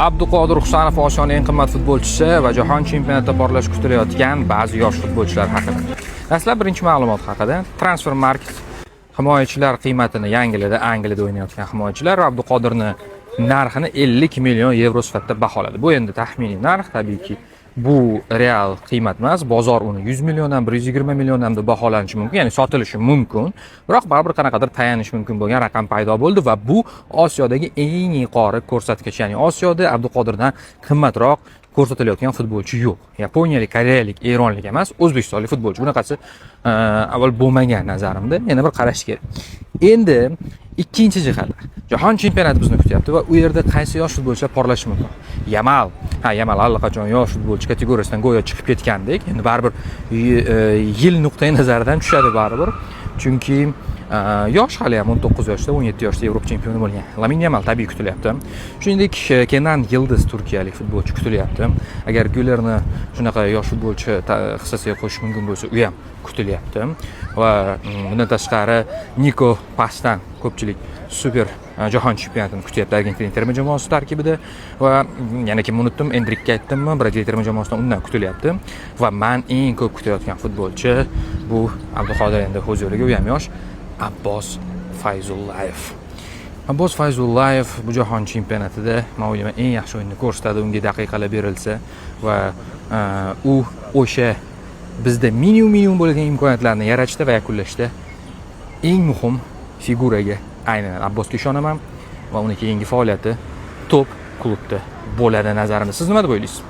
Abduqodir Husanov Osiyoning eng qimmat futbolchisi va jahon chempionatida porlash kutilayotgan ba'zi yosh futbolchilar haqida. Dastlab birinchi ma'lumot haqida. Transfermarkt himoyachilar qiymatini yangiladi. Angliyada o'ynayotgan himoyachilar Abduqodirni narxini 50 million yevro sifatida baholadi. Bu endi taxminiy narx, tabiiyki. Bu real qiymat emas, bozor uni 100 milliondan 120 milliondan deb baholanishi mumkin, ya'ni sotilishi mumkin. Biroq baribir qanaqadir tayanish mumkin bo'lgan raqam paydo bo'ldi va bu Osiyodagi eng yuqori ko'rsatkich, ya'ni Osiyoda Abduqodirdan qimmatroq ko'rsatilayotgan futbolchi yo'q. Yaponiyalik, koreyalik, eronlik emas, o'zbekistonlik futbolchi. Bunaqasi avval bo'lmagan nazarimda, yana bir qarash kerak. Endi ikkinchi jihat. Jahon chempionati bizni kutyapti va u yerda qaysi yosh futbolchilar porlashi mumkin? Yamal allaqachon yosh futbolchi kategoriyasidan go'yo chiqib ketgandek. Endi baribir yil nuqtai nazaridan tushadi baribir. Chunki yosh hali ham 19 yoshda, 17 yoshda Yevropa chempioni bo'lgan. Lamine Yamal tabiiy kutilyapti. Shuningdek, Kenan Yildiz turkiyalik futbolchi kutilyapti. Agar Gülerni shunaqa yosh futbolchi hissasiga qo'shish mumkin bo'lsa, u ham kutilyapti. Va bundan tashqari Niko Pastan ko'pchilik super jahon chempionatini kutyapti Argentina terma jamoasi tarkibida va yana kim unutdim, Endrikka aytdimmi, Braziliya terma jamoasidan undan kutilyapti va men eng ko'p kutayotgan futbolchi bu Abduqodir, endi o'z yo'liga, u ham yosh, Abbos Fayzullayev. Abbos Fayzullayev bu jahon chempionatida men o'ylayman eng yaxshi o'yinni ko'rsatadi, unga daqiqalar berilsa va u o'sha bizda minimum bo'lgan imkoniyatlarni yaratishda va yakunlashda eng muhim figuraga aynan Abbosga ishonaman va uning keyingi faoliyati top klubda bo'ladi nazarimda. Siz nima deb o'ylaysiz?